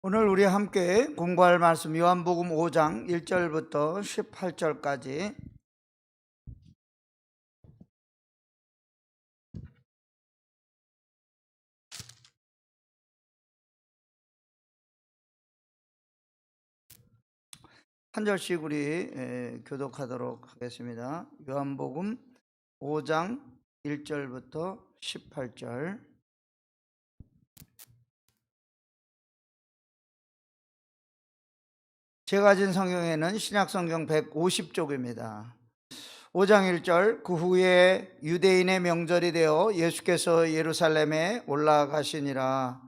오늘 우리 함께 공부할 말씀 요한복음 5장 1절부터 18절까지 한 절씩 우리 교독하도록 하겠습니다. 요한복음 5장 1절부터 18절. 제가 가진 성경에는 신약성경 150쪽입니다. 5장 1절. 그 후에 유대인의 명절이 되어 예수께서 예루살렘에 올라가시니라.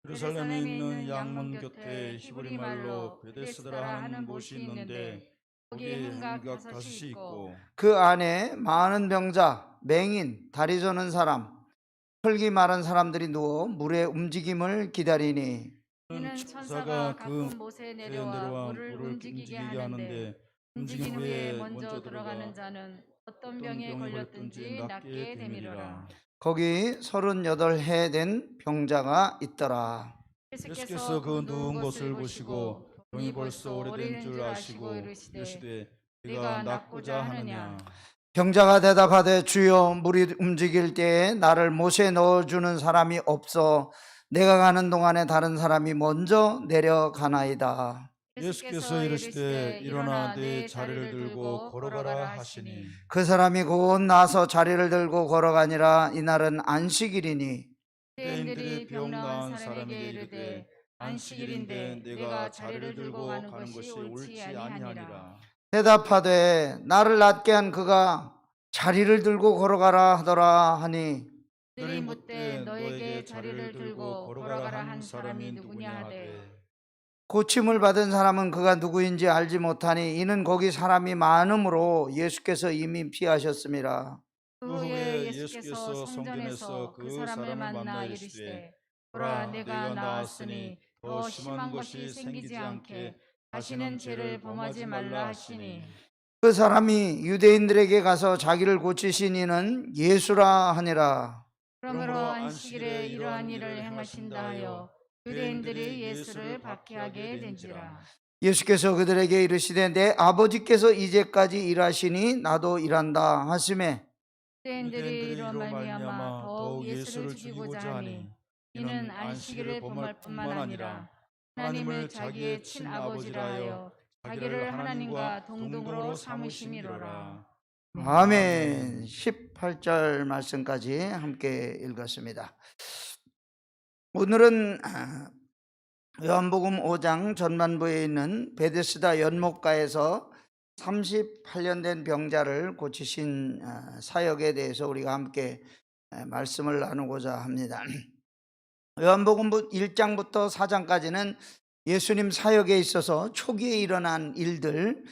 예루살렘에 있는 양문 곁에 히브리 말로 베데스다라 하는 못이 있는데 거기에 행각 5이 있고 그 안에 많은 병자, 맹인, 다리 저는 사람, 혈기 마른 사람들이 누워 물의 움직임을 기다리니 이는 천사가 가끔 못에 내려와 물을 움직이게 하는데 움직인 후에 먼저 들어가는 자는 어떤 병에 걸렸든지 낫게 되미러라. 거기 38해 된 병자가 있더라. 예수께서 그 누운 것을 보시고 병이 벌써 오래된 줄 아시고 이르시되 네가 낫고자 하느냐. 병자가 대답하되 주여 물이 움직일 때에 나를 못에 넣어주는 사람이 없어 내가 가는 동안에 다른 사람이 먼저 내려가나이다. 예수께서 이르시되 일어나 네 자리를 들고 걸어가라 하시니 그 사람이 곧 나서 자리를 들고 걸어가니라. 이날은 안식일이니 유대인들이 병 나은 사람에게 이르되 안식일인데 내가 자리를 들고 가는 것이 옳지 아니하니라. 대답하되 나를 낫게 한 그가 자리를 들고 걸어가라 하더라 하니 그들이 묻되 너에게 자리를 들고 걸어가라 한 사람이 누구냐 하되 고침을 받은 사람은 그가 누구인지 알지 못하니 이는 거기 사람이 많음으로 예수께서 이미 피하셨습니다. 그 후에 예수께서 성전에서 그 사람을 만나 이르시되 보라 내가 나았으니 더 심한 것이 생기지 않게 다시는 죄를 범하지 말라 하시니 그 사람이 유대인들에게 가서 자기를 고치신 이는 예수라 하니라. 그러므로 안식일에 이러한 일을 행하신다 하여 유대인들이 예수를 박해하게 된지라. 예수께서 그들에게 이르시되 내 아버지께서 이제까지 일하시니 나도 일한다 하시매 유대인들이 이로 말미암아 더욱 예수를 죽이고자 하니 이는 안식일을 범할 뿐만 아니라 하나님을 자기의 친아버지라 하여 자기를 하나님과 동등으로 삼으심이로라. 아멘. 18절 말씀까지 함께 읽었습니다. 오늘은 요한복음 5장 전반부에 있는 베데스다 연못가에서 38년 된 병자를 고치신 사역에 대해서 우리가 함께 말씀을 나누고자 합니다. 요한복음 1장부터 4장까지는 예수님 사역에 있어서 초기에 일어난 일들,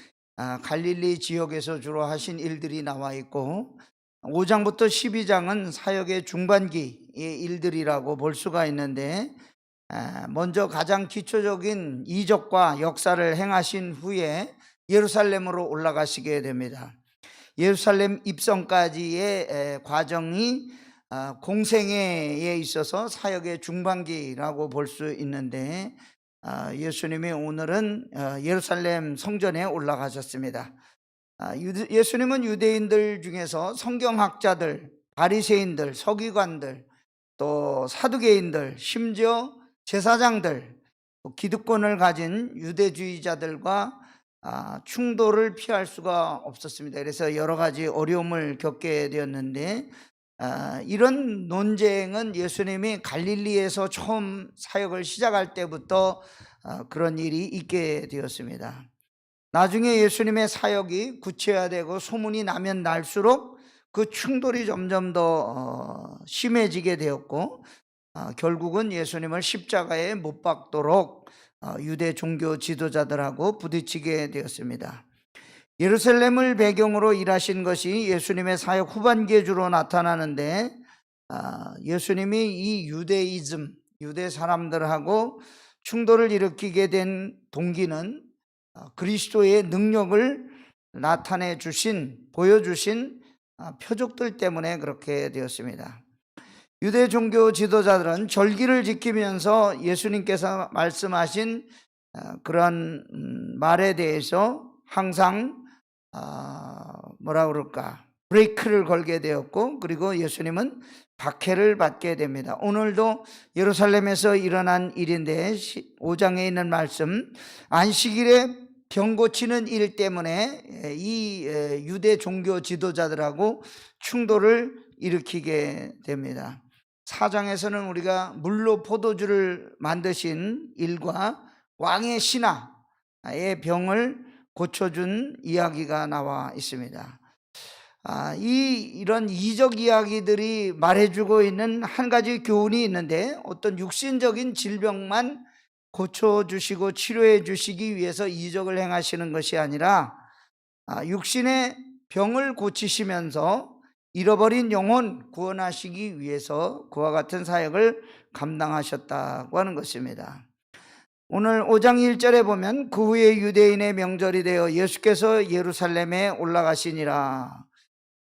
갈릴리 지역에서 주로 하신 일들이 나와 있고 5장부터 12장은 사역의 중반기의 일들이라고 볼 수가 있는데 먼저 가장 기초적인 이적과 역사를 행하신 후에 예루살렘으로 올라가시게 됩니다. 예루살렘 입성까지의 과정이 공생애에 있어서 사역의 중반기라고 볼 수 있는데 예수님이 오늘은 예루살렘 성전에 올라가셨습니다. 예수님은 유대인들 중에서 성경학자들, 바리새인들, 서기관들, 또 사두개인들, 심지어 제사장들, 또 기득권을 가진 유대주의자들과 충돌을 피할 수가 없었습니다. 그래서 여러 가지 어려움을 겪게 되었는데, 이런 논쟁은 예수님이 갈릴리에서 처음 사역을 시작할 때부터 그런 일이 있게 되었습니다. 나중에 예수님의 사역이 구체화되고 소문이 나면 날수록 그 충돌이 점점 더 심해지게 되었고, 결국은 예수님을 십자가에 못 박도록 유대 종교 지도자들하고 부딪히게 되었습니다. 예루살렘을 배경으로 일하신 것이 예수님의 사역 후반기에 주로 나타나는데, 예수님이 이 유대이즘, 유대 사람들하고 충돌을 일으키게 된 동기는 그리스도의 능력을 나타내 주신, 보여주신 표적들 때문에 그렇게 되었습니다. 유대 종교 지도자들은 절기를 지키면서 예수님께서 말씀하신 그런 말에 대해서 항상 뭐라 그럴까, 브레이크를 걸게 되었고, 그리고 예수님은 박해를 받게 됩니다. 오늘도 예루살렘에서 일어난 일인데 5장에 있는 말씀, 안식일에 병 고치는 일 때문에 이 유대 종교 지도자들하고 충돌을 일으키게 됩니다. 4장에서는 우리가 물로 포도주를 만드신 일과 왕의 신하의 병을 고쳐준 이야기가 나와 있습니다. 이런 이적 이야기들이 말해주고 있는 한 가지 교훈이 있는데, 어떤 육신적인 질병만 고쳐주시고 치료해 주시기 위해서 이적을 행하시는 것이 아니라 육신의 병을 고치시면서 잃어버린 영혼 구원하시기 위해서 그와 같은 사역을 감당하셨다고 하는 것입니다. 오늘 5장 1절에 보면 그 후에 유대인의 명절이 되어 예수께서 예루살렘에 올라가시니라.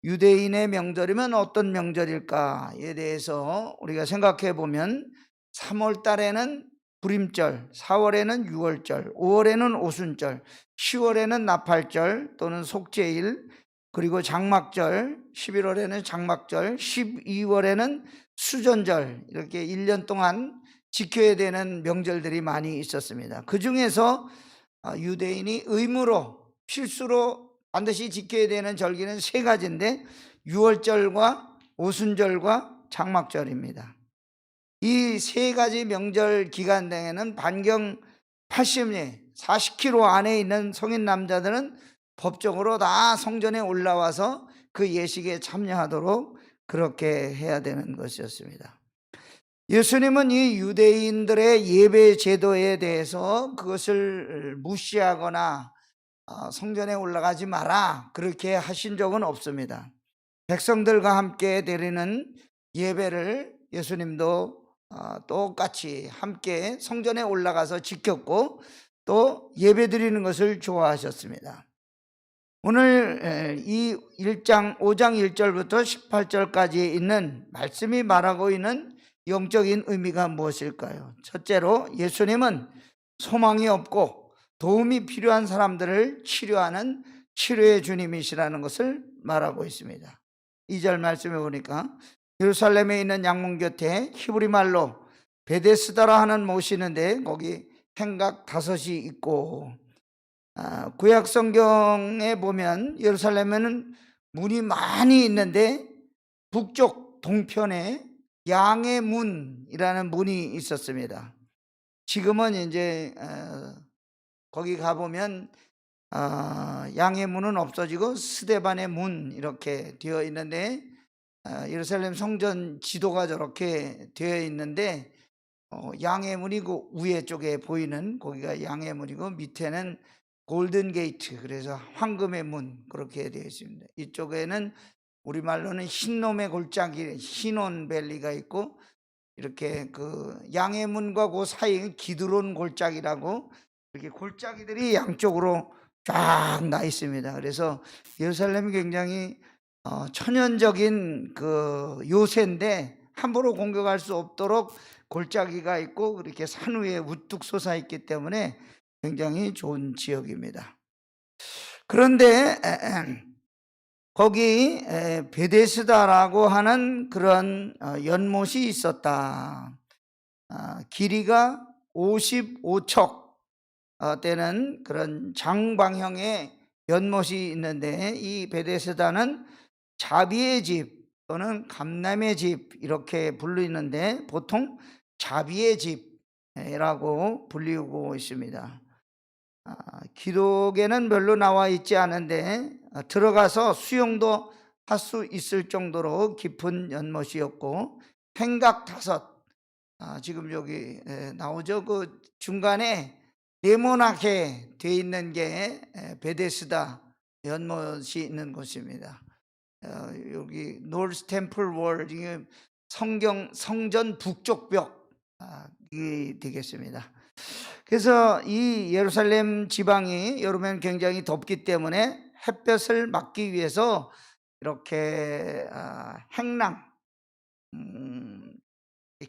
유대인의 명절이면 어떤 명절일까에 대해서 우리가 생각해 보면 3월 달에는 불임절, 4월에는 유월절, 5월에는 오순절, 10월에는 나팔절 또는 속죄일, 그리고 장막절, 11월에는 장막절, 12월에는 수전절, 이렇게 1년 동안 지켜야 되는 명절들이 많이 있었습니다. 그 중에서 유대인이 의무로 필수로 반드시 지켜야 되는 절기는 3가지인데 유월절과 오순절과 장막절입니다. 이 3가지 명절 기간 등에는 반경 80리, 40km 안에 있는 성인 남자들은 법적으로 다 성전에 올라와서 그 예식에 참여하도록 그렇게 해야 되는 것이었습니다. 예수님은 이 유대인들의 예배 제도에 대해서 그것을 무시하거나 성전에 올라가지 마라 그렇게 하신 적은 없습니다. 백성들과 함께 드리는 예배를 예수님도 똑같이 함께 성전에 올라가서 지켰고 또 예배 드리는 것을 좋아하셨습니다. 오늘 이 5장 1절부터 18절까지 있는 말씀이 말하고 있는 영적인 의미가 무엇일까요? 첫째로 예수님은 소망이 없고 도움이 필요한 사람들을 치료하는 치료의 주님이시라는 것을 말하고 있습니다. 2절 말씀에 보니까 예루살렘에 있는 양문 곁에 히브리 말로 베데스다라 하는 못이 있는데 거기 행각 5이 있고, 구약 성경에 보면 예루살렘에는 문이 많이 있는데 북쪽 동편에 양의 문이라는 문이 있었습니다. 지금은 이제 거기 가보면 양의 문은 없어지고 스데반의 문 이렇게 되어 있는데, 예루살렘 성전 지도가 저렇게 되어 있는데 양의 문이 그 위에 쪽에 보이는 거기가 양의 문이고 밑에는 골든 게이트, 그래서 황금의 문 그렇게 되어 있습니다. 이쪽에는 우리말로는 흰놈의 골짜기, 흰온밸리가 있고, 이렇게 그 양의 문과 그 사이에 기드론 골짜기라고 이렇게 골짜기들이 양쪽으로 쫙 나 있습니다. 그래서 예루살렘이 굉장히 천연적인 그 요새인데 함부로 공격할 수 없도록 골짜기가 있고 그렇게 산 위에 우뚝 솟아 있기 때문에 굉장히 좋은 지역입니다. 그런데 거기 베데스다라고 하는 그런 연못이 있었다. 길이가 55척 되는 그런 장방형의 연못이 있는데, 이 베데스다는 자비의 집 또는 감람의 집 이렇게 불리는데, 보통 자비의 집이라고 불리고 있습니다. 기록에는 별로 나와 있지 않은데 들어가서 수영도 할 수 있을 정도로 깊은 연못이었고, 행각 5, 지금 여기 나오죠. 그 중간에 네모나게 돼 있는 게 베데스다 연못이 있는 곳입니다. 여기 노스 템플 월, 이게 성전 북쪽 벽이 되겠습니다. 그래서 이 예루살렘 지방이 여름엔 굉장히 덥기 때문에 햇볕을 막기 위해서 이렇게 행랑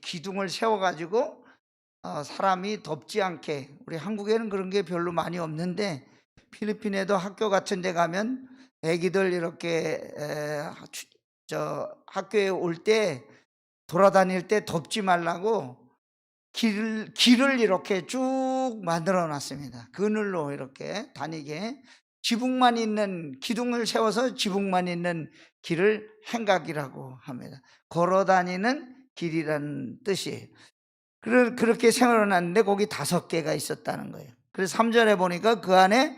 기둥을 세워가지고 사람이 덥지 않게, 우리 한국에는 그런 게 별로 많이 없는데 필리핀에도 학교 같은 데 가면 애기들 이렇게 학교에 올 때, 돌아다닐 때 덥지 말라고 길을 이렇게 쭉 만들어 놨습니다. 그늘로 이렇게 다니게, 지붕만 있는, 기둥을 세워서 지붕만 있는 길을 행각이라고 합니다. 걸어 다니는 길이라는 뜻이에요. 그렇게 생각을 놨는데 거기 5개가 있었다는 거예요. 그래서 3절에 보니까 그 안에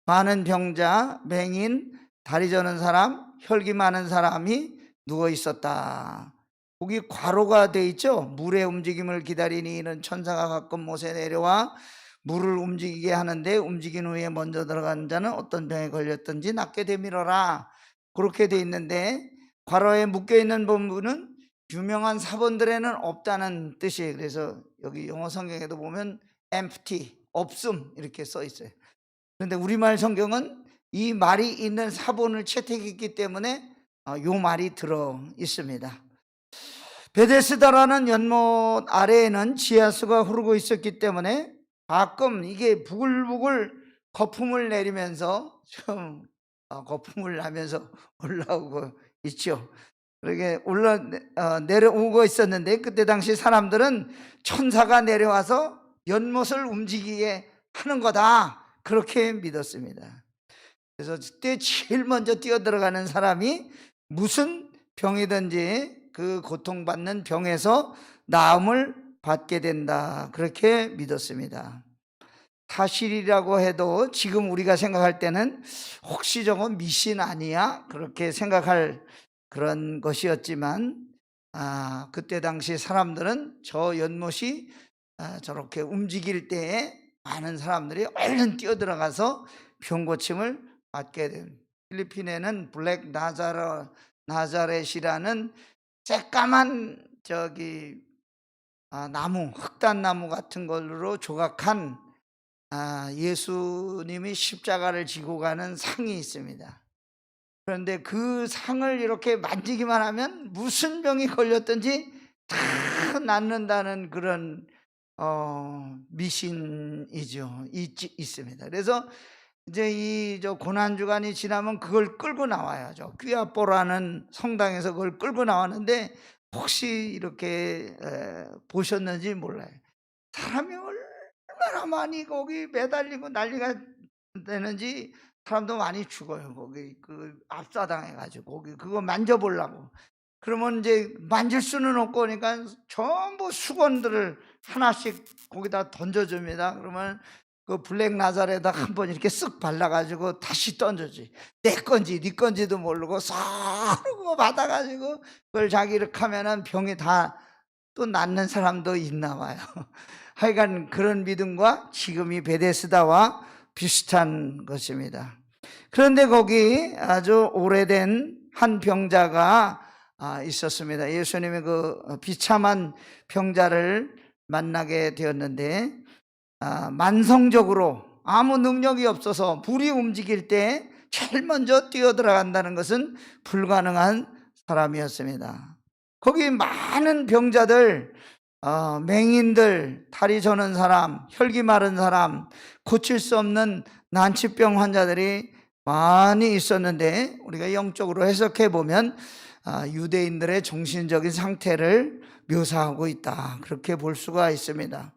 많은 병자, 맹인, 다리 저는 사람, 혈기 많은 사람이 누워 있었다. 거기 괄호가 돼 있죠. 물의 움직임을 기다리니 이는 천사가 가끔 못에 내려와 물을 움직이게 하는데, 움직인 후에 먼저 들어간 자는 어떤 병에 걸렸든지 낫게 되밀어라. 그렇게 돼 있는데, 괄호에 묶여 있는 본문은 유명한 사본들에는 없다는 뜻이에요. 그래서 여기 영어 성경에도 보면 empty, 없음 이렇게 써 있어요. 그런데 우리말 성경은 이 말이 있는 사본을 채택했기 때문에 요 말이 들어 있습니다. 베데스다라는 연못 아래에는 지하수가 흐르고 있었기 때문에 가끔 이게 부글부글 거품을 내리면서 좀 거품을 나면서 올라오고 있죠. 그렇게 내려오고 있었는데, 그때 당시 사람들은 천사가 내려와서 연못을 움직이게 하는 거다, 그렇게 믿었습니다. 그래서 그때 제일 먼저 뛰어들어가는 사람이 무슨 병이든지 그 고통받는 병에서 나음을 받게 된다, 그렇게 믿었습니다. 사실이라고 해도 지금 우리가 생각할 때는 혹시 저거 미신 아니야? 그렇게 생각할 그런 것이었지만, 그때 당시 사람들은 저 연못이 저렇게 움직일 때에 많은 사람들이 얼른 뛰어들어가서 병고침을 받게 된, 필리핀에는 블랙 나자렛이라는 새까만 나무, 흑단나무 같은 걸로 조각한 예수님이 십자가를 지고 가는 상이 있습니다. 그런데 그 상을 이렇게 만지기만 하면 무슨 병이 걸렸든지 다 낫는다는 그런 미신이죠. 있습니다. 그래서 이제 저 고난주간이 지나면 그걸 끌고 나와요. 저 퀴아포라는 성당에서 그걸 끌고 나왔는데, 혹시 이렇게 보셨는지 몰라요. 사람이 얼마나 많이 거기 매달리고 난리가 되는지, 사람도 많이 죽어요. 거기 압사당해가지고 거기 그거 만져보려고. 그러면 이제 만질 수는 없고, 그러니까 전부 수건들을 하나씩 거기다 던져줍니다. 그러면 그 블랙 나자레다 한번 이렇게 쓱 발라가지고 다시 던져지. 내 건지 네 건지도 모르고 서로 받아가지고 그걸 자기 이렇게 하면은 병이 다 또 낫는 사람도 있나 봐요. 하여간 그런 믿음과 지금이 베데스다와 비슷한 것입니다. 그런데 거기 아주 오래된 한 병자가 있었습니다. 예수님의 그 비참한 병자를 만나게 되었는데, 만성적으로 아무 능력이 없어서 불이 움직일 때 제일 먼저 뛰어들어간다는 것은 불가능한 사람이었습니다. 거기 많은 병자들, 맹인들, 다리 저는 사람, 혈기 마른 사람, 고칠 수 없는 난치병 환자들이 많이 있었는데 우리가 영적으로 해석해 보면 유대인들의 정신적인 상태를 묘사하고 있다, 그렇게 볼 수가 있습니다.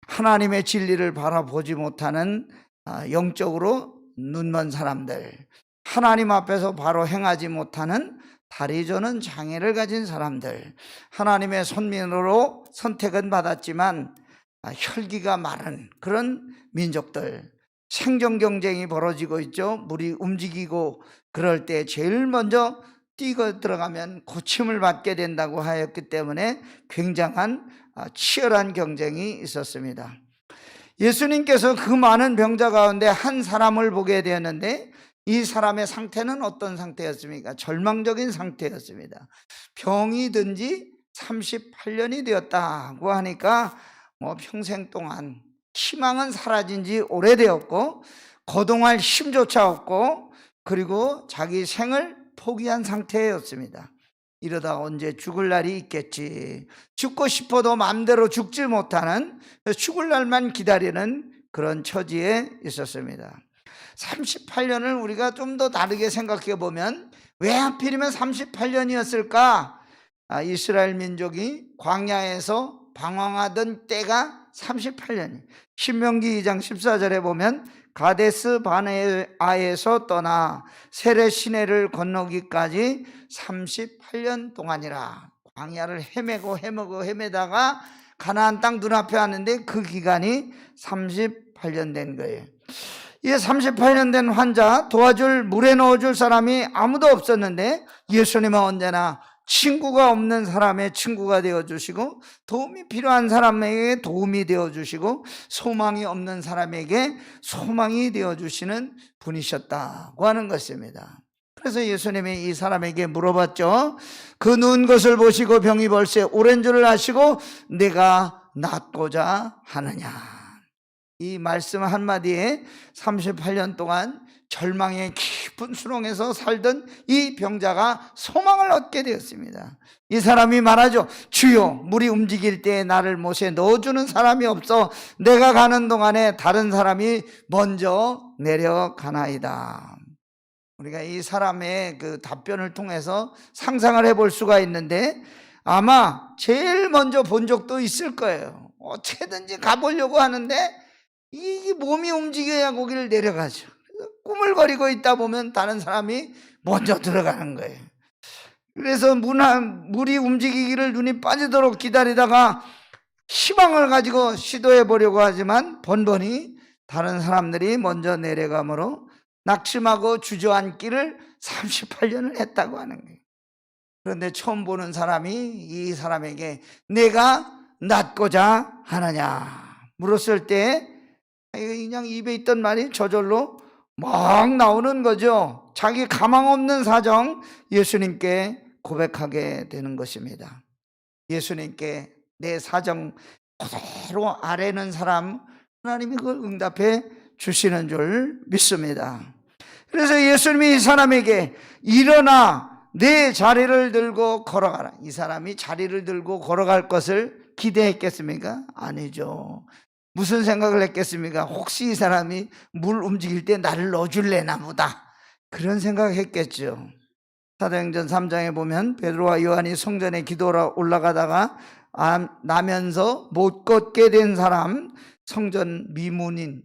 하나님의 진리를 바라보지 못하는 영적으로 눈먼 사람들, 하나님 앞에서 바로 행하지 못하는 다리 저는 장애를 가진 사람들, 하나님의 선민으로 선택은 받았지만 혈기가 마른 그런 민족들, 생존 경쟁이 벌어지고 있죠. 물이 움직이고 그럴 때 제일 먼저 뛰고 들어가면 고침을 받게 된다고 하였기 때문에 굉장한 치열한 경쟁이 있었습니다. 예수님께서 그 많은 병자 가운데 한 사람을 보게 되었는데 이 사람의 상태는 어떤 상태였습니까? 절망적인 상태였습니다. 병이 든 지 38년이 되었다고 하니까 평생 동안 희망은 사라진 지 오래되었고 거동할 힘조차 없고 그리고 자기 생을 포기한 상태였습니다. 이러다 언제 죽을 날이 있겠지, 죽고 싶어도 마음대로 죽지 못하는, 죽을 날만 기다리는 그런 처지에 있었습니다. 38년을 우리가 좀 더 다르게 생각해 보면 왜 하필이면 38년이었을까? 이스라엘 민족이 광야에서 방황하던 때가 38년이. 신명기 2장 14절에 보면 가데스 바네아에서 떠나 세레 시내를 건너기까지 38년 동안이라. 광야를 헤매다가 가나안 땅 눈앞에 왔는데 그 기간이 38년 된 거예요. 이 38년 된 환자 도와줄, 물에 넣어줄 사람이 아무도 없었는데 예수님은 언제나 친구가 없는 사람의 친구가 되어주시고 도움이 필요한 사람에게 도움이 되어주시고 소망이 없는 사람에게 소망이 되어주시는 분이셨다고 하는 것입니다. 그래서 예수님이 이 사람에게 물어봤죠. 그 누운 것을 보시고 병이 벌써 오랜 줄을 아시고 내가 낫고자 하느냐. 이 말씀 한마디에 38년 동안 절망의 깊은 수렁에서 살던 이 병자가 소망을 얻게 되었습니다. 이 사람이 말하죠. 주여, 물이 움직일 때 나를 못에 넣어주는 사람이 없어 내가 가는 동안에 다른 사람이 먼저 내려가나이다. 우리가 이 사람의 그 답변을 통해서 상상을 해볼 수가 있는데 아마 제일 먼저 본 적도 있을 거예요. 어떻게든지 가보려고 하는데 이 몸이 움직여야 거기를 내려가죠. 꾸물거리고 있다 보면 다른 사람이 먼저 들어가는 거예요. 그래서 물이 움직이기를 눈이 빠지도록 기다리다가 희망을 가지고 시도해 보려고 하지만 번번이 다른 사람들이 먼저 내려가므로 낙심하고 주저앉기를 38년을 했다고 하는 거예요. 그런데 처음 보는 사람이 이 사람에게 내가 낫고자 하느냐 물었을 때 그냥 입에 있던 말이 저절로 막 나오는 거죠. 자기 가망 없는 사정 예수님께 고백하게 되는 것입니다. 예수님께 내 사정 그대로 아뢰는 사람 하나님이 그걸 응답해 주시는 줄 믿습니다. 그래서 예수님이 이 사람에게 일어나 내 자리를 들고 걸어가라. 이 사람이 자리를 들고 걸어갈 것을 기대했겠습니까? 아니죠. 무슨 생각을 했겠습니까? 혹시 이 사람이 물 움직일 때 나를 넣어줄래나 보다, 그런 생각을 했겠죠. 사도행전 3장에 보면 베드로와 요한이 성전에 기도하러 올라가다가 나면서 못 걷게 된 사람, 성전 미문이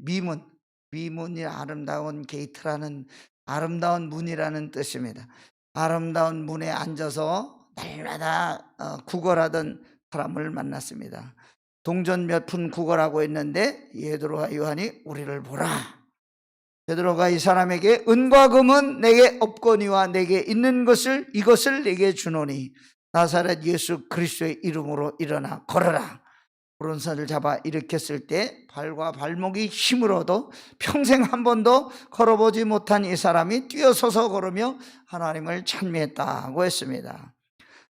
아름다운 게이트라는, 아름다운 문이라는 뜻입니다. 아름다운 문에 앉아서 날마다 구걸하던 사람을 만났습니다. 동전 몇 푼 구걸하고 있는데 베드로와 요한이 우리를 보라. 베드로가 이 사람에게 은과 금은 내게 없거니와 내게 있는 것을 이것을 내게 주노니 나사렛 예수 그리스도의 이름으로 일어나 걸어라. 오른손을 잡아 일으켰을 때 발과 발목이 힘을 얻어 평생 한 번도 걸어보지 못한 이 사람이 뛰어서서 걸으며 하나님을 찬미했다고 했습니다.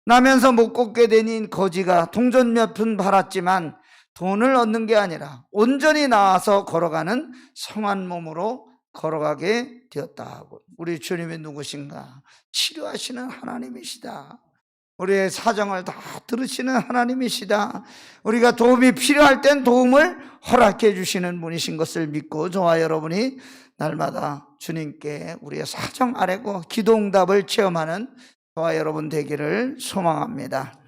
나면서 못 걷게 되니 거지가 동전 몇 푼 받았지만 돈을 얻는 게 아니라 온전히 나와서 걸어가는 성한 몸으로 걸어가게 되었다고. 우리 주님이 누구신가? 치료하시는 하나님이시다. 우리의 사정을 다 들으시는 하나님이시다. 우리가 도움이 필요할 땐 도움을 허락해 주시는 분이신 것을 믿고 저와 여러분이 날마다 주님께 우리의 사정 아뢰고 기도응답을 체험하는 저와 여러분 되기를 소망합니다.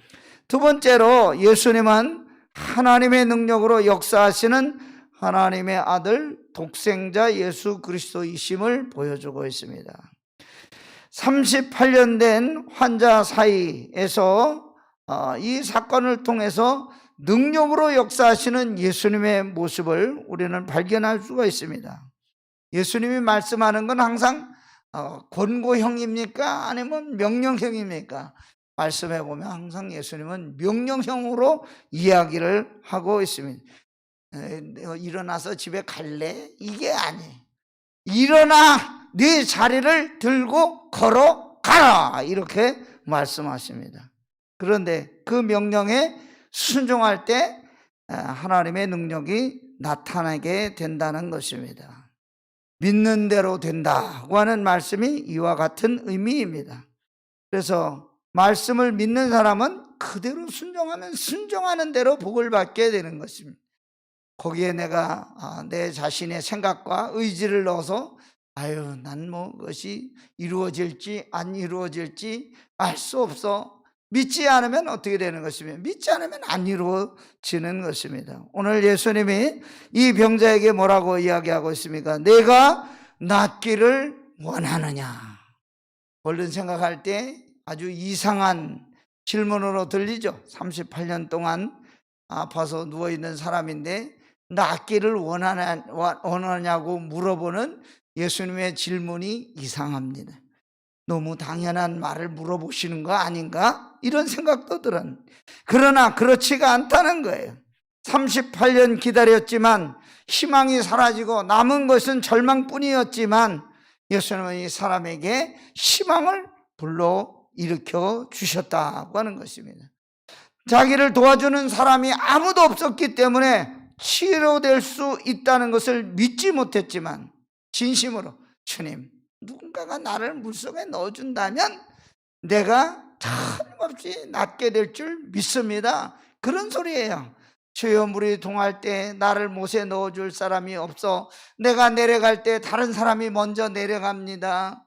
두 번째로, 예수님은 하나님의 능력으로 역사하시는 하나님의 아들 독생자 예수 그리스도이심을 보여주고 있습니다. 38년 된 환자 사이에서 이 사건을 통해서 능력으로 역사하시는 예수님의 모습을 우리는 발견할 수가 있습니다. 예수님이 말씀하는 건 항상 권고형입니까? 아니면 명령형입니까? 말씀해 보면 항상 예수님은 명령형으로 이야기를 하고 있습니다. 일어나서 집에 갈래? 이게 아니에요. 일어나 네 자리를 들고 걸어가라, 이렇게 말씀하십니다. 그런데 그 명령에 순종할 때 하나님의 능력이 나타나게 된다는 것입니다. 믿는 대로 된다고 하는 말씀이 이와 같은 의미입니다. 그래서 말씀을 믿는 사람은 그대로 순종하면 순종하는 대로 복을 받게 되는 것입니다. 거기에 내가 내 자신의 생각과 의지를 넣어서 난 뭐 그것이 이루어질지 안 이루어질지 알 수 없어, 믿지 않으면 어떻게 되는 것이며 믿지 않으면 안 이루어지는 것입니다. 오늘 예수님이 이 병자에게 뭐라고 이야기하고 있습니까? 내가 낫기를 원하느냐? 얼른 생각할 때 아주 이상한 질문으로 들리죠. 38년 동안 아파서 누워있는 사람인데 낫기를 원하냐고 물어보는 예수님의 질문이 이상합니다. 너무 당연한 말을 물어보시는 거 아닌가? 이런 생각도 들었는데, 그러나 그렇지가 않다는 거예요. 38년 기다렸지만 희망이 사라지고 남은 것은 절망뿐이었지만 예수님은 이 사람에게 희망을 불러일으켜 주셨다고 하는 것입니다. 자기를 도와주는 사람이 아무도 없었기 때문에 치료될 수 있다는 것을 믿지 못했지만 진심으로, 주님, 누군가가 나를 물속에 넣어준다면 내가 틀림없이 낫게 될 줄 믿습니다. 그런 소리예요. 주여, 물이 동할 때 나를 못에 넣어줄 사람이 없어 내가 내려갈 때 다른 사람이 먼저 내려갑니다.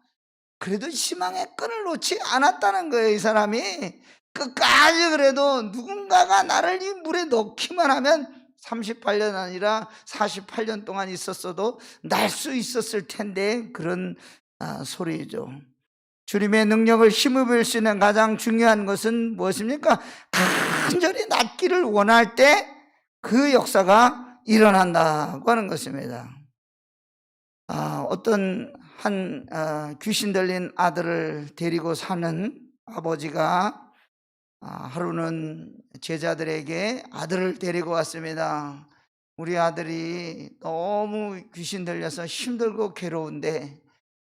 그래도 희망의 끈을 놓지 않았다는 거예요. 이 사람이 끝까지 그래도 누군가가 나를 이 물에 넣기만 하면 38년 아니라 48년 동안 있었어도 날 수 있었을 텐데, 그런 소리죠. 주님의 능력을 힘입을 수 있는 가장 중요한 것은 무엇입니까? 간절히 낫기를 원할 때 그 역사가 일어난다고 하는 것입니다. 어떤 한 귀신 들린 아들을 데리고 사는 아버지가 하루는 제자들에게 아들을 데리고 왔습니다. 우리 아들이 너무 귀신 들려서 힘들고 괴로운데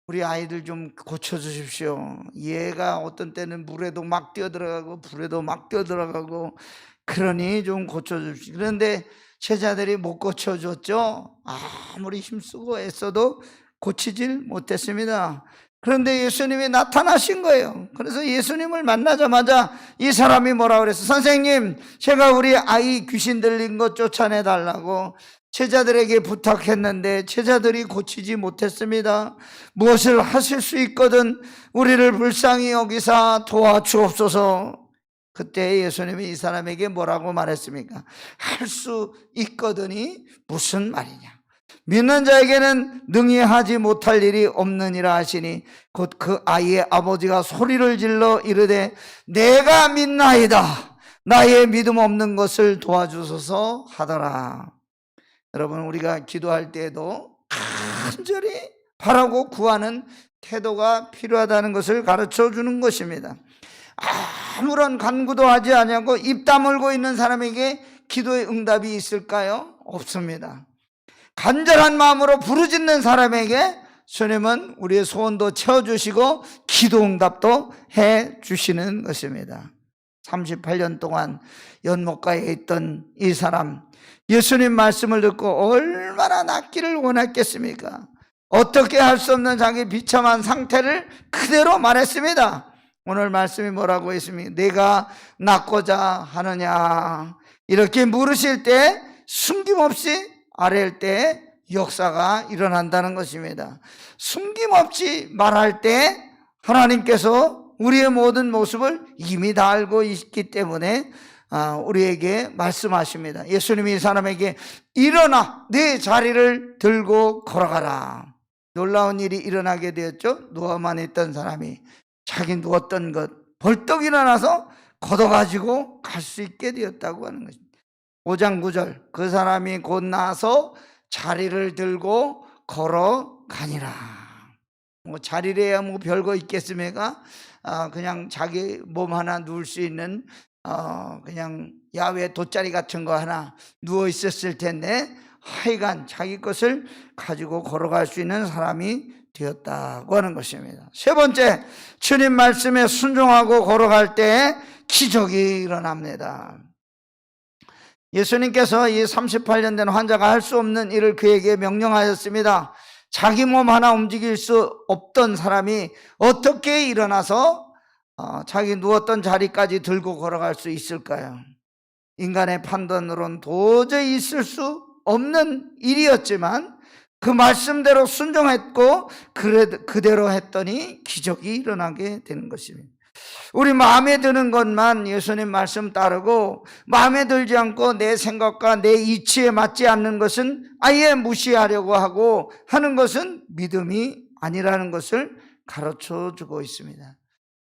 우리 아이들 좀 고쳐주십시오. 얘가 어떤 때는 물에도 막 뛰어들어가고 불에도 막 뛰어들어가고 그러니 좀 고쳐주십시오. 그런데 제자들이 못 고쳐줬죠. 아무리 힘쓰고 애써도 고치질 못했습니다. 그런데 예수님이 나타나신 거예요. 그래서 예수님을 만나자마자 이 사람이 뭐라 그랬어? 선생님, 제가 우리 아이 귀신 들린 것 쫓아내달라고 제자들에게 부탁했는데 제자들이 고치지 못했습니다. 무엇을 하실 수 있거든 우리를 불쌍히 여기사 도와주옵소서. 그때 예수님이 이 사람에게 뭐라고 말했습니까? 할 수 있거든이 무슨 말이냐? 믿는 자에게는 능히 하지 못할 일이 없느니라 하시니 곧 그 아이의 아버지가 소리를 질러 이르되 내가 믿나이다. 나의 믿음 없는 것을 도와주소서 하더라. 여러분, 우리가 기도할 때에도 간절히 바라고 구하는 태도가 필요하다는 것을 가르쳐 주는 것입니다. 아무런 간구도 하지 않냐고 입 다물고 있는 사람에게 기도의 응답이 있을까요? 없습니다. 간절한 마음으로 부르짖는 사람에게 주님은 우리의 소원도 채워주시고 기도 응답도 해주시는 것입니다. 38년 동안 연못가에 있던 이 사람, 예수님 말씀을 듣고 얼마나 낫기를 원했겠습니까? 어떻게 할 수 없는 자기 비참한 상태를 그대로 말했습니다. 오늘 말씀이 뭐라고 했습니까? 내가 낫고자 하느냐, 이렇게 물으실 때 숨김없이 아뢰일 때 역사가 일어난다는 것입니다. 숨김없이 말할 때 하나님께서 우리의 모든 모습을 이미 다 알고 있기 때문에 우리에게 말씀하십니다. 예수님이 이 사람에게 일어나 내 자리를 들고 걸어가라. 놀라운 일이 일어나게 되었죠. 누워만 있던 사람이 자기 누웠던 것 벌떡 일어나서 걷어가지고 갈 수 있게 되었다고 하는 것입니다. 5장 9절, 그 사람이 곧 나서 자리를 들고 걸어가니라. 뭐 자리래야 뭐 별거 있겠습니까? 그냥 자기 몸 하나 누울 수 있는 그냥 야외 돗자리 같은 거 하나 누워 있었을 텐데 하여간 자기 것을 가지고 걸어갈 수 있는 사람이 되었다고 하는 것입니다. 세 번째, 주님 말씀에 순종하고 걸어갈 때 기적이 일어납니다. 예수님께서 이 38년 된 환자가 할 수 없는 일을 그에게 명령하였습니다. 자기 몸 하나 움직일 수 없던 사람이 어떻게 일어나서 자기 누웠던 자리까지 들고 걸어갈 수 있을까요? 인간의 판단으로는 도저히 있을 수 없는 일이었지만 그 말씀대로 순종했고 그대로 했더니 기적이 일어나게 되는 것입니다. 우리 마음에 드는 것만 예수님 말씀 따르고 마음에 들지 않고 내 생각과 내 이치에 맞지 않는 것은 아예 무시하려고 하고 하는 것은 믿음이 아니라는 것을 가르쳐 주고 있습니다.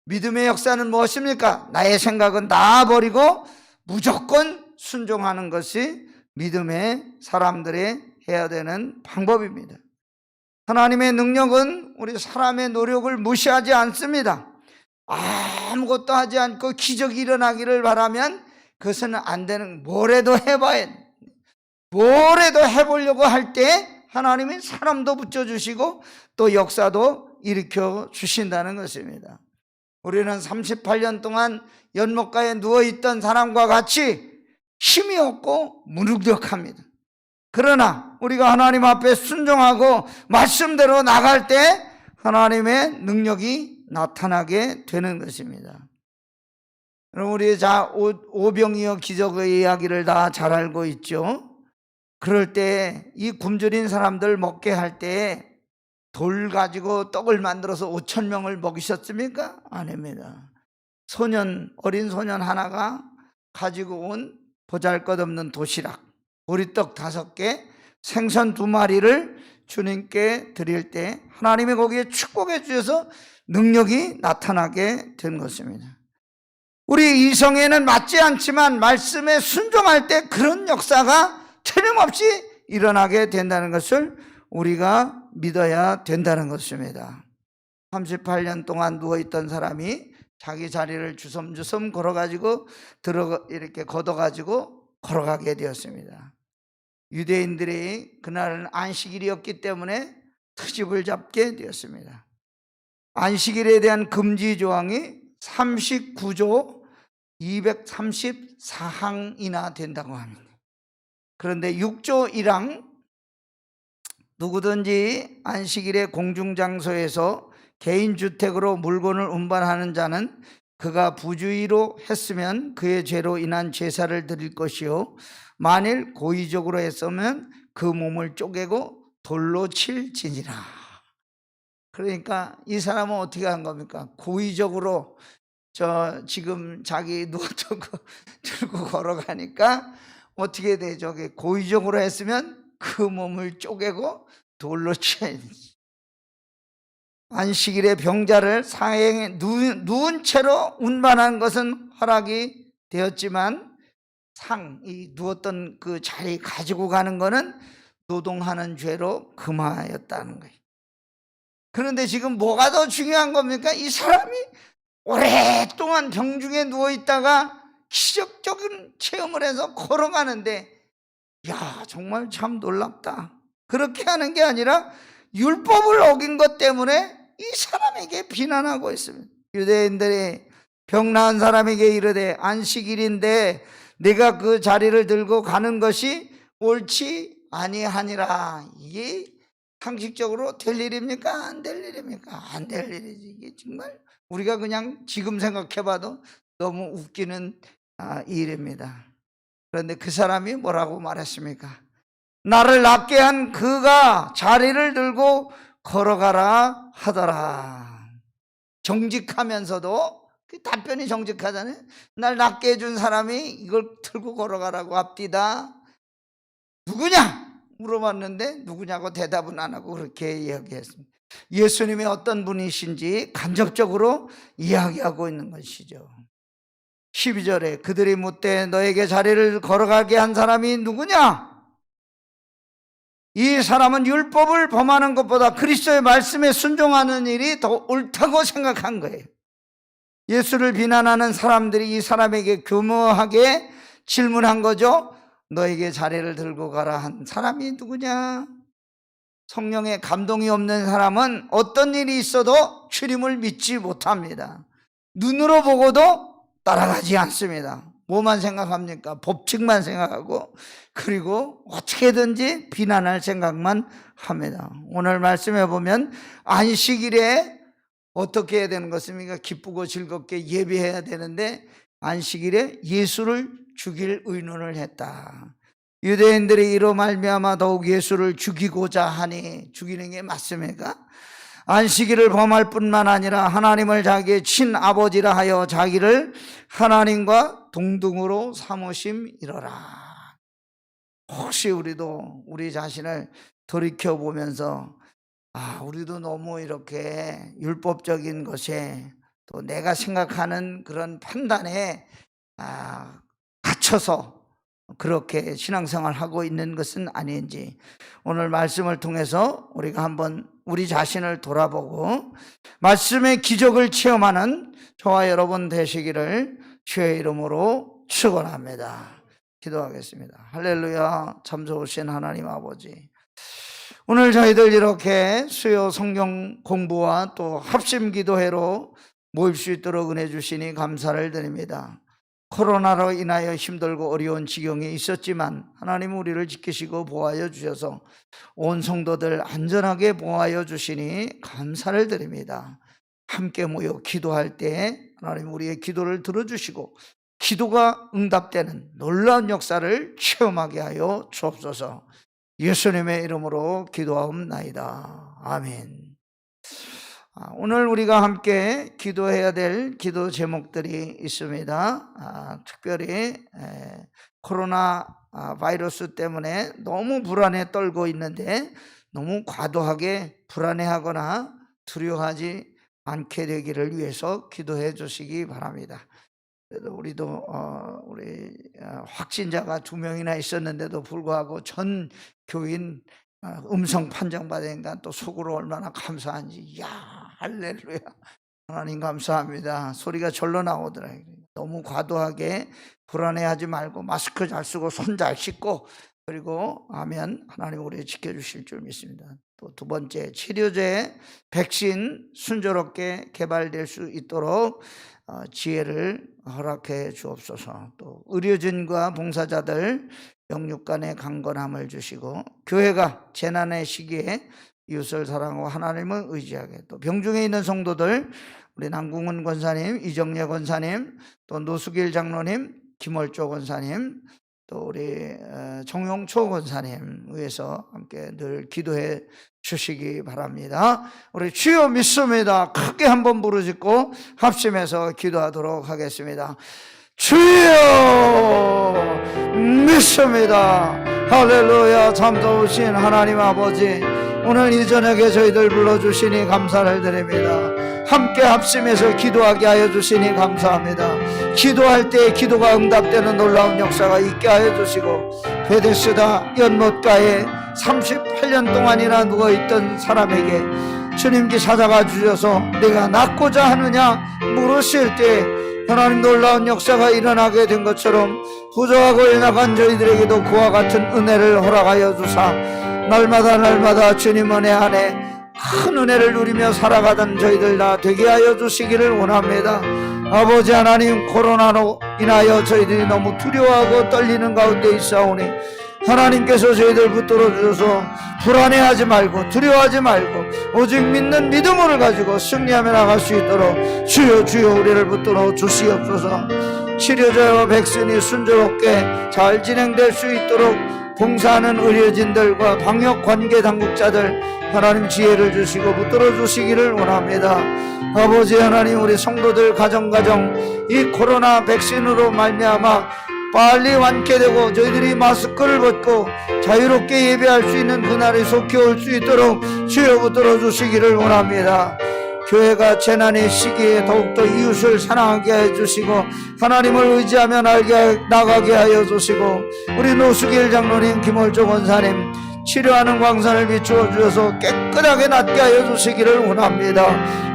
믿음의 역사는 무엇입니까? 나의 생각은 다 버리고 무조건 순종하는 것이 믿음의 사람들의 해야 되는 방법입니다. 하나님의 능력은 우리 사람의 노력을 무시하지 않습니다. 아무것도 하지 않고 기적이 일어나기를 바라면 그것은 안 되는, 뭐래도 해봐야, 뭐래도 해보려고 할 때 하나님이 사람도 붙여주시고 또 역사도 일으켜 주신다는 것입니다. 우리는 38년 동안 연못가에 누워있던 사람과 같이 힘이 없고 무능력합니다. 그러나 우리가 하나님 앞에 순종하고 말씀대로 나갈 때 하나님의 능력이 나타나게 되는 것입니다. 그럼 우리 오병이어 기적의 이야기를 다 잘 알고 있죠. 그럴 때 이 굶주린 사람들 먹게 할 때 돌 가지고 떡을 만들어서 5,000명을 먹이셨습니까? 아닙니다. 어린 소년 하나가 가지고 온 보잘것없는 도시락, 보리떡 5개, 생선 2마리를 주님께 드릴 때 하나님이 거기에 축복해 주셔서 능력이 나타나게 된 것입니다. 우리 이성에는 맞지 않지만 말씀에 순종할 때 그런 역사가 틀림없이 일어나게 된다는 것을 우리가 믿어야 된다는 것입니다. 38년 동안 누워있던 사람이 자기 자리를 주섬주섬 걸어가지고 이렇게 걷어가지고 걸어가게 되었습니다. 유대인들이 그날은 안식일이었기 때문에 트집을 잡게 되었습니다. 안식일에 대한 금지 조항이 39조 234항이나 된다고 합니다. 그런데 6조 1항, 누구든지 안식일에 공중장소에서 개인주택으로 물건을 운반하는 자는 그가 부주의로 했으면 그의 죄로 인한 제사를 드릴 것이요, 만일 고의적으로 했으면 그 몸을 쪼개고 돌로 칠지니라. 그러니까 이 사람은 어떻게 한 겁니까? 고의적으로 지금 자기 누웠던 거 들고 걸어가니까 어떻게 되죠? 고의적으로 했으면 그 몸을 쪼개고 돌로 쳐야지. 안식일에 병자를 상행에 누운 채로 운반한 것은 허락이 되었지만 이 누웠던 그 자리 가지고 가는 것은 노동하는 죄로 금하였다는 거예요. 그런데 지금 뭐가 더 중요한 겁니까? 이 사람이 오랫동안 병중에 누워있다가 기적적인 체험을 해서 걸어가는데, 야, 정말 참 놀랍다. 그렇게 하는 게 아니라 율법을 어긴 것 때문에 이 사람에게 비난하고 있습니다. 유대인들이 병 나은 사람에게 이르되 안식일인데 네가 그 자리를 들고 가는 것이 옳지 아니하니라. 이게 상식적으로 될 일입니까? 안 될 일입니까? 안 될 일이지. 이게 정말 우리가 그냥 지금 생각해봐도 너무 웃기는 일입니다. 그런데 그 사람이 뭐라고 말했습니까? 나를 낫게 한 그가 자리를 들고 걸어가라 하더라. 정직하면서도 그 답변이 정직하잖아요. 날 낫게 해준 사람이 이걸 들고 걸어가라고 합디다. 누구냐? 물어봤는데 누구냐고 대답은 안 하고 그렇게 이야기했습니다. 예수님이 어떤 분이신지 간접적으로 이야기하고 있는 것이죠. 12절에 그들이 묻되 너에게 자리를 걸어가게 한 사람이 누구냐? 이 사람은 율법을 범하는 것보다 그리스도의 말씀에 순종하는 일이 더 옳다고 생각한 거예요. 예수를 비난하는 사람들이 이 사람에게 교묘하게 질문한 거죠. 너에게 자리를 들고 가라 한 사람이 누구냐? 성령의 감동이 없는 사람은 어떤 일이 있어도 주님을 믿지 못합니다. 눈으로 보고도 따라가지 않습니다. 뭐만 생각합니까? 법칙만 생각하고, 그리고 어떻게든지 비난할 생각만 합니다. 오늘 말씀해 보면 안식일에 어떻게 해야 되는 것입니까? 기쁘고 즐겁게 예배해야 되는데 안식일에 예수를 죽일 의논을 했다. 유대인들이 이로 말미암아 더욱 예수를 죽이고자 하니, 죽이는 게 맞습니까? 안식일을 범할 뿐만 아니라 하나님을 자기의 친아버지라 하여 자기를 하나님과 동등으로 삼으심이로라. 혹시 우리도 우리 자신을 돌이켜보면서 우리도 너무 이렇게 율법적인 것에 또 내가 생각하는 그런 판단에 갇혀서 그렇게 신앙생활을 하고 있는 것은 아닌지, 오늘 말씀을 통해서 우리가 한번 우리 자신을 돌아보고 말씀의 기적을 체험하는 저와 여러분 되시기를 주의 이름으로 축원합니다. 기도하겠습니다. 할렐루야. 참 좋으신 하나님 아버지, 오늘 저희들 이렇게 수요 성경 공부와 또 합심 기도회로 모일 수 있도록 은혜 주시니 감사를 드립니다. 코로나로 인하여 힘들고 어려운 지경에 있었지만 하나님 우리를 지키시고 보호하여 주셔서 온 성도들 안전하게 보호하여 주시니 감사를 드립니다. 함께 모여 기도할 때 하나님 우리의 기도를 들어주시고 기도가 응답되는 놀라운 역사를 체험하게 하여 주옵소서. 예수님의 이름으로 기도하옵나이다. 아멘. 오늘 우리가 함께 기도해야 될 기도 제목들이 있습니다. 특별히 코로나 바이러스 때문에 너무 불안에 떨고 있는데 너무 과도하게 불안해하거나 두려워하지 않게 되기를 위해서 기도해 주시기 바랍니다. 그래도 우리도 우리 확진자가 2명이나 있었는데도 불구하고 전 교인 음성 판정받으니까 또 속으로 얼마나 감사한지, 할렐루야, 하나님 감사합니다. 소리가 절로 나오더라고요. 너무 과도하게 불안해하지 말고 마스크 잘 쓰고 손 잘 씻고 그리고 하면 하나님 우리 지켜주실 줄 믿습니다. 또 두 번째, 치료제, 백신 순조롭게 개발될 수 있도록 지혜를 허락해 주옵소서. 또 의료진과 봉사자들 영육 간의 강건함을 주시고 교회가 재난의 시기에 이웃을 사랑하고 하나님을 의지하게, 또 병중에 있는 성도들 우리 남궁은 권사님, 이정예 권사님, 또 노수길 장로님, 김월조 권사님, 또 우리 정용초 권사님 위해서 함께 늘 기도해 주시기 바랍니다. 우리 주여 믿습니다. 크게 한번 부르짖고 합심해서 기도하도록 하겠습니다. 주여 믿습니다. 할렐루야. 참 좋으신 하나님 아버지, 오늘 이 저녁에 저희들 불러주시니 감사를 드립니다. 함께 합심해서 기도하게 하여 주시니 감사합니다. 기도할 때 기도가 응답되는 놀라운 역사가 있게 하여 주시고, 베데스다 연못가에 38년 동안이나 누워있던 사람에게 주님께 찾아가 주셔서 내가 낫고자 하느냐 물으실 때 하나님 놀라운 역사가 일어나게 된 것처럼 부족하고 연약한 저희들에게도 그와 같은 은혜를 허락하여 주사 날마다 주님 은혜 안에 큰 은혜를 누리며 살아가던 저희들 다 되게 하여 주시기를 원합니다. 아버지 하나님, 코로나로 인하여 저희들이 너무 두려워하고 떨리는 가운데 있사오니 하나님께서 저희들 붙들어 주셔서 불안해하지 말고 두려워하지 말고 오직 믿는 믿음을 가지고 승리하며 나갈 수 있도록 주여 주여 우리를 붙들어 주시옵소서. 치료자와 백신이 순조롭게 잘 진행될 수 있도록 봉사하는 의료진들과 방역관계 당국자들 하나님 지혜를 주시고 붙들어 주시기를 원합니다. 아버지 하나님, 우리 성도들 가정 이 코로나 백신으로 말미암아 빨리 완쾌되고 저희들이 마스크를 벗고 자유롭게 예배할 수 있는 그날이 속히 올 수 있도록 주여 붙들어 주시기를 원합니다. 교회가 재난의 시기에 더욱더 이웃을 사랑하게 해주시고 하나님을 의지하며 나가게 하여 주시고 우리 노수길 장로님, 김월조 권사님 치료하는 광선을 비추어 주셔서 깨끗하게 낫게 하여 주시기를 원합니다.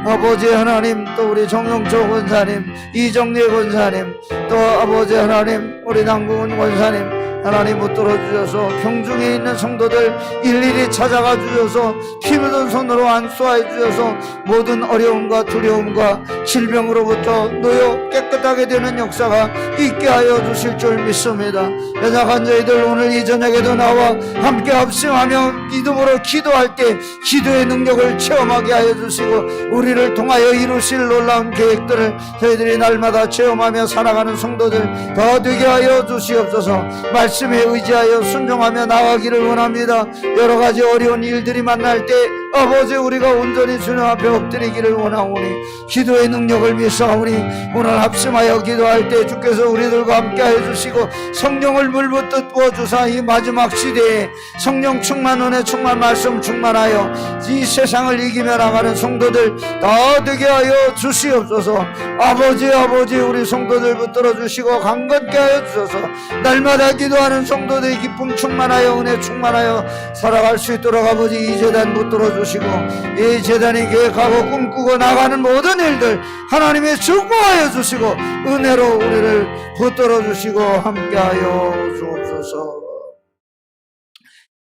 아버지 하나님, 또 우리 정영초 권사님, 이정례 권사님, 또 아버지 하나님 우리 남궁은 권사님 하나님 붙들어 주셔서 병중에 있는 성도들 일일이 찾아가 주셔서 피 묻은 손으로 안수하여 주셔서 모든 어려움과 두려움과 질병으로부터 놓여 깨끗하게 되는 역사가 있게 하여 주실 줄 믿습니다. 연약한 저희들 오늘 이 저녁에도 나와 함께 합심하며 믿음으로 기도할 때 기도의 능력을 체험하게 하여 주시고 우리를 통하여 이루실 놀라운 계획들을 저희들이 날마다 체험하며 살아가는 성도들 더 되게 하여 주시옵소서. 말씀에 의지하여 순종하며 나가기를 원합니다. 여러 가지 어려운 일들이 만날 때 아버지 우리가 온전히 주님 앞에 엎드리기를 원하오니 기도의 능력을 믿사오니 오늘 합심하여 기도할 때 주께서 우리들과 함께 해주시고 성령을 물붓듯 부어주사 이 마지막 시대에 성령 충만, 은혜 충만, 말씀 충만하여 이 세상을 이기며 나가는 성도들 다 되게 하여 주시옵소서. 아버지 우리 성도들 붙들어 주시고 강건케 하여 주셔서 날마다 기도하는 성도들의 기쁨 충만하여 은혜 충만하여 살아갈 수 있도록 아버지 이 재단 붙들어 주시고 이 재단이 계획하고 꿈꾸고 나가는 모든 일들 하나님의 축복하여 주시고 은혜로 우리를 붙들어 주시고 함께하여 주옵소서.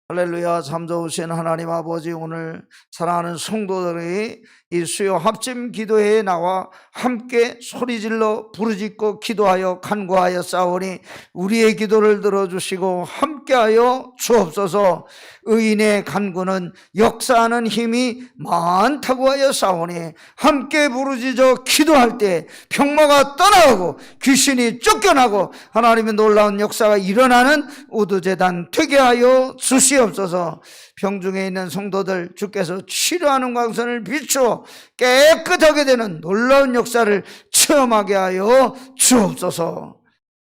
할렐루야. 참 좋으신 하나님 아버지, 오늘 사랑하는 성도들이 이 수요 합심 기도회에 나와 함께 소리질러 부르짖고 기도하여 간구하여 싸우니 우리의 기도를 들어주시고 함께하여 주옵소서. 의인의 간구는 역사하는 힘이 많다고 하여 싸우니 함께 부르짖어 기도할 때 병마가 떠나가고 귀신이 쫓겨나고 하나님의 놀라운 역사가 일어나는 우두재단 되게 하여 주시옵소서. 병중에 있는 성도들 주께서 치료하는 광선을 비추어 깨끗하게 되는 놀라운 역사를 체험하게 하여 주옵소서.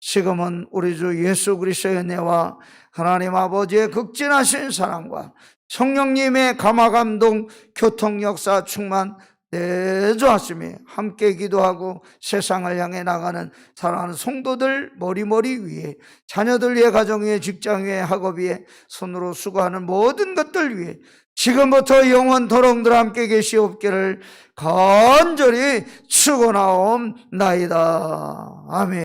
지금은 우리 주 예수 그리스도의 은혜와 하나님 아버지의 극진하신 사랑과 성령님의 감화감동 교통 역사 충만 내주하심이 함께 기도하고 세상을 향해 나가는 사랑하는 성도들 머리 위에 자녀들 위해 가정 위에 직장 위에 학업 위에 손으로 수고하는 모든 것들 위해 지금부터 영원토록 늘 함께 계시옵기를 간절히 축원하옵나이다. 아멘.